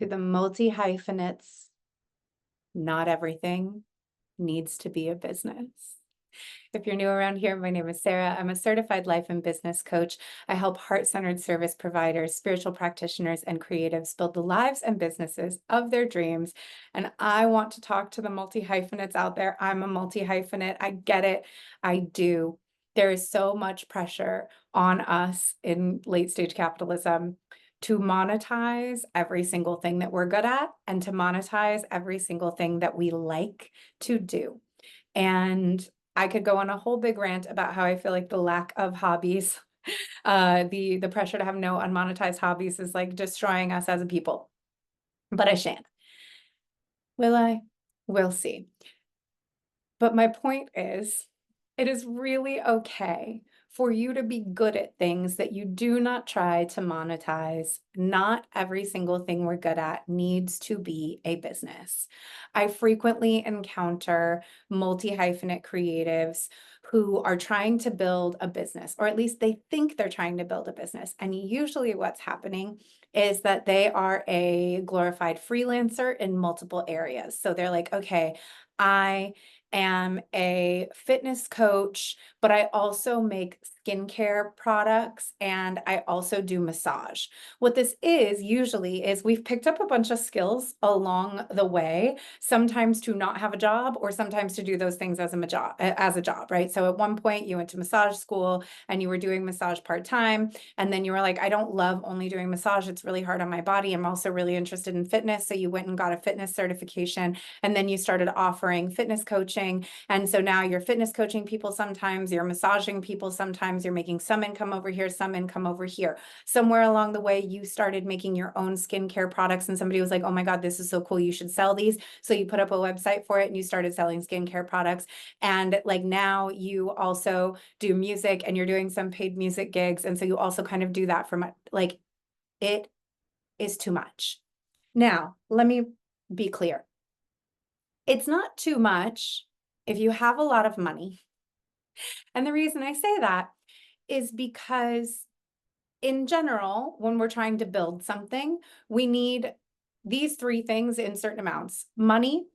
To the multi-hyphenates, not everything needs to be a business. If you're new around here, my name is Sarah. I'm a certified life and business coach. I help heart-centered service providers, spiritual practitioners, and creatives build the lives and businesses of their dreams. And I want to talk to the multi-hyphenates out there. I'm a multi-hyphenate. I get it. I do. There is so much pressure on us in late-stage capitalism to monetize every single thing that we're good at and to monetize every single thing that we like to do. And I could go on a whole big rant about how I feel like the lack of hobbies, the pressure to have no unmonetized hobbies is like destroying us as a people. But I shan't. Will I? We'll see. But my point is, it is really okay for you to be good at things that you do not try to monetize. Not every single thing we're good at needs to be a business. I frequently encounter multi-hyphenate creatives who are trying to build a business, or at least they think they're trying to build a business. And usually what's happening is that they are a glorified freelancer in multiple areas. So they're like, okay, I am a fitness coach, but I also make skincare products and I also do massage. What this is usually is we've picked up a bunch of skills along the way, sometimes to not have a job or sometimes to do those things as a job, right? So at one point you went to massage school and you were doing massage part-time, and then you were like, I don't love only doing massage. It's really hard on my body. I'm also really interested in fitness. So you went and got a fitness certification, and then you started offering fitness coaching. And so now you're fitness coaching people sometimes, you're massaging people sometimes, you're making some income over here, some income over here. Somewhere along the way, you started making your own skincare products and somebody was like, oh my God, this is so cool. You should sell these. So you put up a website for it and you started selling skincare products. And like now you also do music and you're doing some paid music gigs. And so you also kind of do that for like, it is too much. Now, let me be clear. It's not too much if you have a lot of money. And the reason I say that is because in general, when we're trying to build something, we need these three things in certain amounts: money,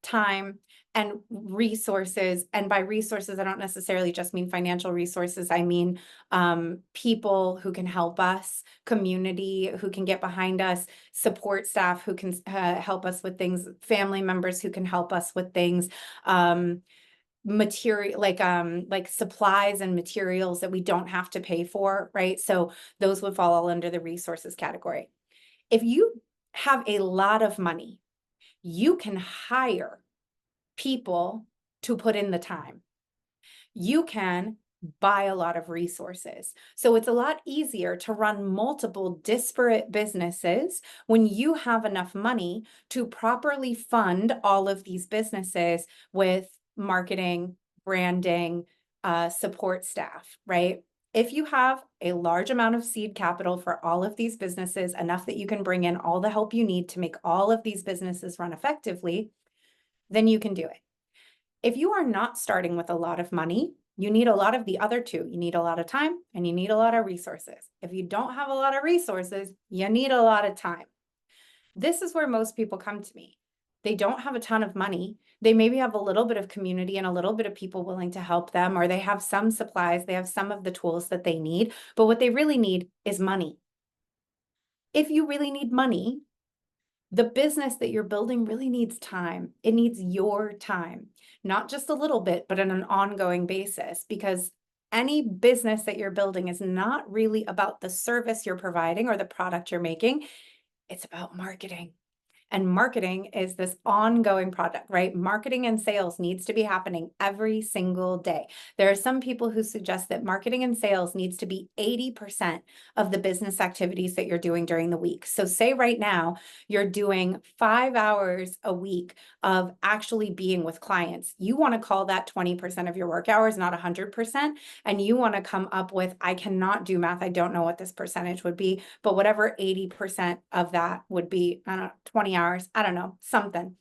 time, and resources. And by resources, I don't necessarily just mean financial resources. I mean people who can help us, community who can get behind us, support staff who can help us with things, family members who can help us with things, material like supplies and materials that we don't have to pay for, right? So those would fall all under the resources category. If you have a lot of money, you can hire people to put in the time. You can buy a lot of resources. So it's a lot easier to run multiple disparate businesses when you have enough money to properly fund all of these businesses with marketing, branding, support staff, right? If you have a large amount of seed capital for all of these businesses, enough that you can bring in all the help you need to make all of these businesses run effectively, then you can do it. If you are not starting with a lot of money, you need a lot of the other two. You need a lot of time and you need a lot of resources. If you don't have a lot of resources, you need a lot of time. This is where most people come to me. They don't have a ton of money. They maybe have a little bit of community and a little bit of people willing to help them, or they have some supplies, they have some of the tools that they need, but what they really need is money. If you really need money, the business that you're building really needs time. It needs your time, not just a little bit, but on an ongoing basis, because any business that you're building is not really about the service you're providing or the product you're making. It's about marketing. And marketing is this ongoing product, right? Marketing and sales needs to be happening every single day. There are some people who suggest that marketing and sales needs to be 80% of the business activities that you're doing during the week. So say right now, you're doing 5 hours a week of actually being with clients. You want to call that 20% of your work hours, not 100%. And you want to come up with, I cannot do math. I don't know what this percentage would be, but whatever 80% of that would be, I don't know, 20 hours, I don't know, something.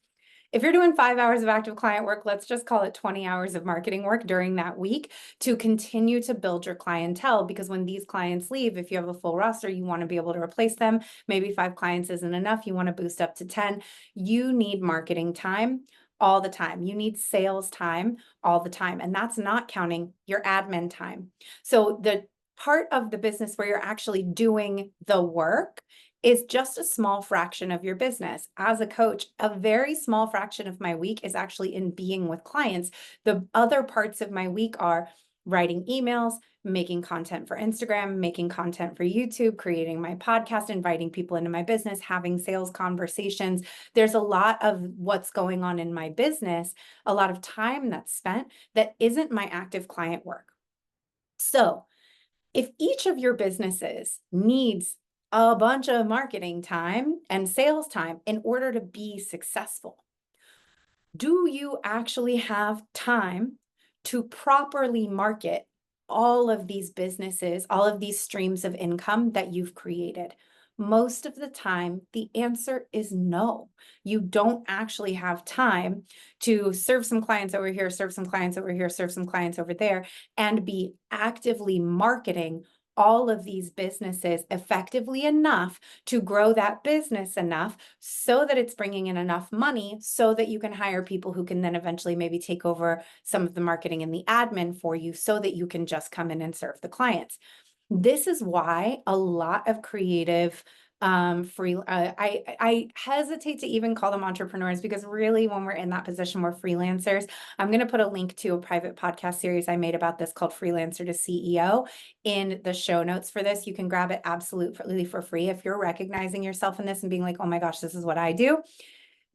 If you're doing 5 hours of active client work, let's just call it 20 hours of marketing work during that week to continue to build your clientele. Because when these clients leave, if you have a full roster, you want to be able to replace them. Maybe 5 clients isn't enough. You want to boost up to 10. You need marketing time all the time. You need sales time all the time. And that's not counting your admin time. So the part of the business where you're actually doing the work is just a small fraction of your business. As a coach, a very small fraction of my week is actually in being with clients. The other parts of my week are writing emails, making content for Instagram, making content for YouTube, creating my podcast, inviting people into my business, having sales conversations. There's a lot of what's going on in my business, a lot of time that's spent that isn't my active client work. So if each of your businesses needs a bunch of marketing time and sales time in order to be successful, do you actually have time to properly market all of these businesses, all of these streams of income that you've created? Most of the time, the answer is no. You don't actually have time to serve some clients over here, serve some clients over here, serve some clients over there, and be actively marketing all of these businesses effectively enough to grow that business enough so that it's bringing in enough money so that you can hire people who can then eventually maybe take over some of the marketing and the admin for you so that you can just come in and serve the clients. This is why a lot of creative I hesitate to even call them entrepreneurs, because really when we're in that position, we're freelancers. I'm going to put a link to a private podcast series I made about this called Freelancer to CEO in the show notes for this. You can grab it absolutely for free. If you're recognizing yourself in this and being like, oh my gosh, this is what I do.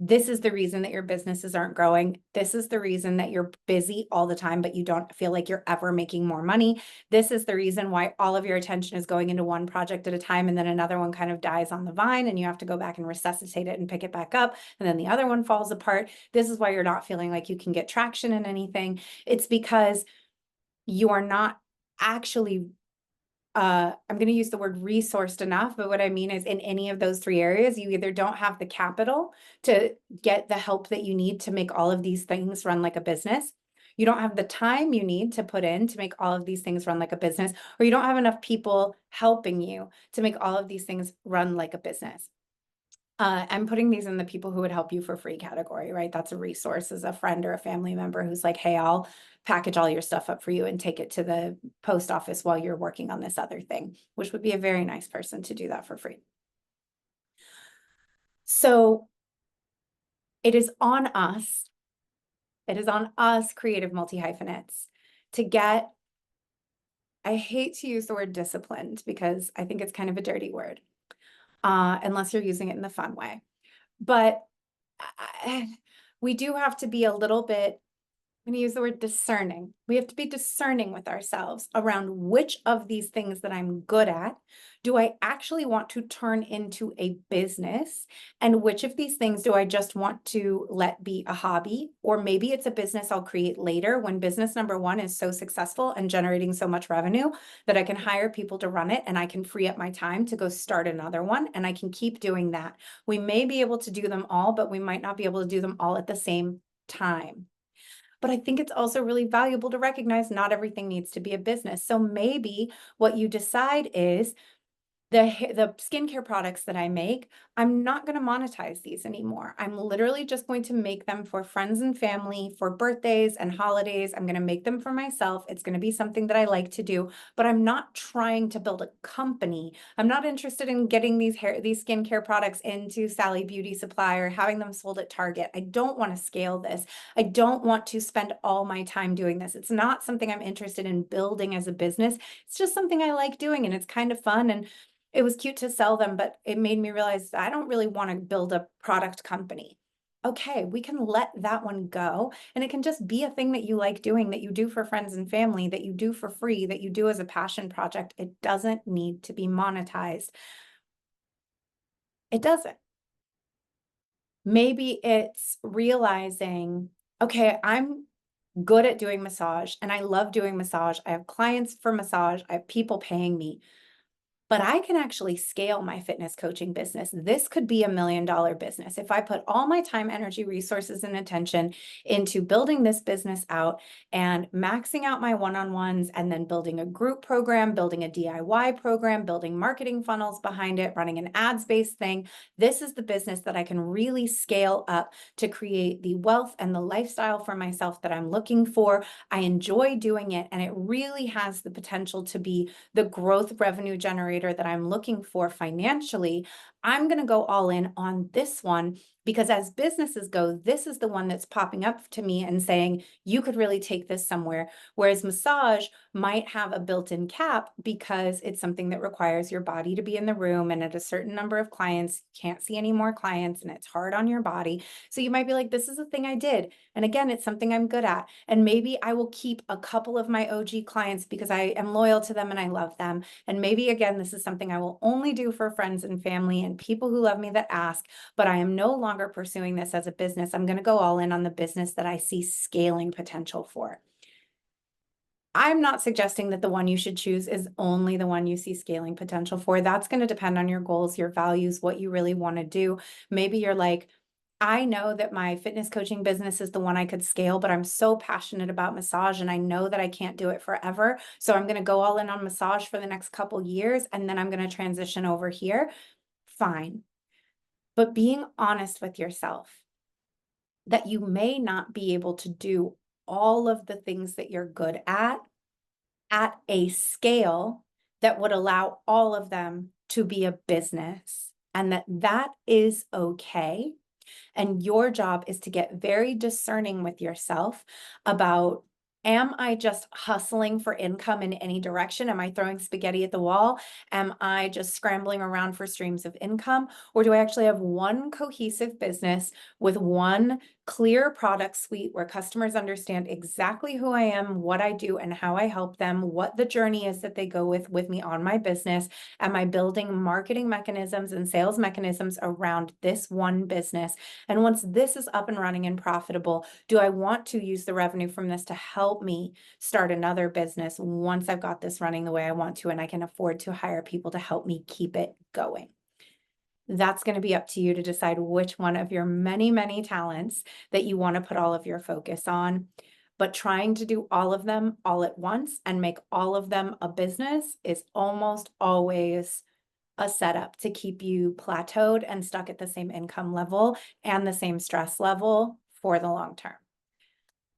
This is the reason that your businesses aren't growing. This is the reason that you're busy all the time, but you don't feel like you're ever making more money. This is the reason why all of your attention is going into one project at a time, and then another one kind of dies on the vine and you have to go back and resuscitate it and pick it back up. And then the other one falls apart. This is why you're not feeling like you can get traction in anything. It's because you are not actually I'm going to use the word resourced enough, but what I mean is in any of those 3 areas, you either don't have the capital to get the help that you need to make all of these things run like a business. You don't have the time you need to put in to make all of these things run like a business, or you don't have enough people helping you to make all of these things run like a business. I'm putting these in the people who would help you for free category, right? That's a resource, as a friend or a family member who's like, hey, I'll package all your stuff up for you and take it to the post office while you're working on this other thing, which would be a very nice person to do that for free. So it is on us. It is on us, creative multi-hyphenates, to get, I hate to use the word disciplined because I think it's kind of a dirty word, unless you're using it in the fun way. But we do have to be a little bit, I'm going to use the word discerning. We have to be discerning with ourselves around which of these things that I'm good at do I actually want to turn into a business, and which of these things do I just want to let be a hobby, or maybe it's a business I'll create later when business number 1 is so successful and generating so much revenue that I can hire people to run it and I can free up my time to go start another one, and I can keep doing that. We may be able to do them all, but we might not be able to do them all at the same time. But I think it's also really valuable to recognize not everything needs to be a business. So maybe what you decide is the skincare products that I make, I'm not going to monetize these anymore. I'm literally just going to make them for friends and family, for birthdays and holidays. I'm going to make them for myself. It's going to be something that I like to do, but I'm not trying to build a company. I'm not interested in getting these skincare products into Sally Beauty Supply or having them sold at Target. I don't want to scale this. I don't want to spend all my time doing this. It's not something I'm interested in building as a business. It's just something I like doing, and it's kind of fun, and it was cute to sell them, but it made me realize I don't really want to build a product company. Okay, we can let that one go, and it can just be a thing that you like doing, that you do for friends and family, that you do for free, that you do as a passion project. It doesn't need to be monetized. It doesn't. Maybe it's realizing, okay, I'm good at doing massage and I love doing massage. I have clients for massage. I have people paying me. but I can actually scale my fitness coaching business. This could be $1 million business. If I put all my time, energy, resources, and attention into building this business out and maxing out my one-on-ones, and then building a group program, building a DIY program, building marketing funnels behind it, running an ads-based thing, this is the business that I can really scale up to create the wealth and the lifestyle for myself that I'm looking for. I enjoy doing it, and it really has the potential to be the growth revenue generator that I'm looking for financially. I'm going to go all in on this one because as businesses go, this is the one that's popping up to me and saying, you could really take this somewhere. Whereas massage might have a built-in cap because it's something that requires your body to be in the room, and at a certain number of clients, you can't see any more clients, and it's hard on your body. So you might be like, this is a thing I did. And again, it's something I'm good at. And maybe I will keep a couple of my OG clients because I am loyal to them and I love them. And maybe again, this is something I will only do for friends and family and people who love me that ask, but I am no longer pursuing this as a business. I'm going to go all in on the business that I see scaling potential for. I'm not suggesting that the one you should choose is only the one you see scaling potential for. That's going to depend on your goals, your values, what you really want to do. Maybe you're like, I know that my fitness coaching business is the one I could scale, but I'm so passionate about massage and I know that I can't do it forever. So I'm going to go all in on massage for the next couple years, and then I'm going to transition over here. Fine. But being honest with yourself that you may not be able to do all of the things that you're good at a scale that would allow all of them to be a business, and that is okay. And your job is to get very discerning with yourself about, am I just hustling for income in any direction? Am I throwing spaghetti at the wall? Am I just scrambling around for streams of income? Or do I actually have one cohesive business with one clear product suite where customers understand exactly who I am, what I do, and how I help them, what the journey is that they go with me on my business? Am I building marketing mechanisms and sales mechanisms around this one business? And once this is up and running and profitable, do I want to use the revenue from this to help me start another business once I've got this running the way I want to, and I can afford to hire people to help me keep it going? That's going to be up to you to decide which one of your many, many talents that you want to put all of your focus on. But trying to do all of them all at once and make all of them a business is almost always a setup to keep you plateaued and stuck at the same income level and the same stress level for the long term.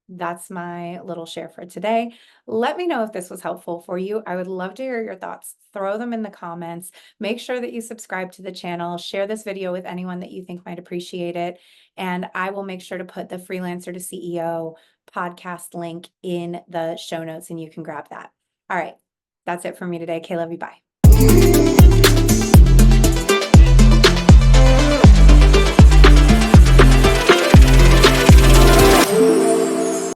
That's my little share for today. Let me know if this was helpful for you. I would love to hear your thoughts. Throw them in the comments. Make sure that you subscribe to the channel. Share this video with anyone that you think might appreciate it. And I will make sure to put the Freelancer to CEO podcast link in the show notes, and you can grab that. All right. That's it for me today. Okay, love you. Bye.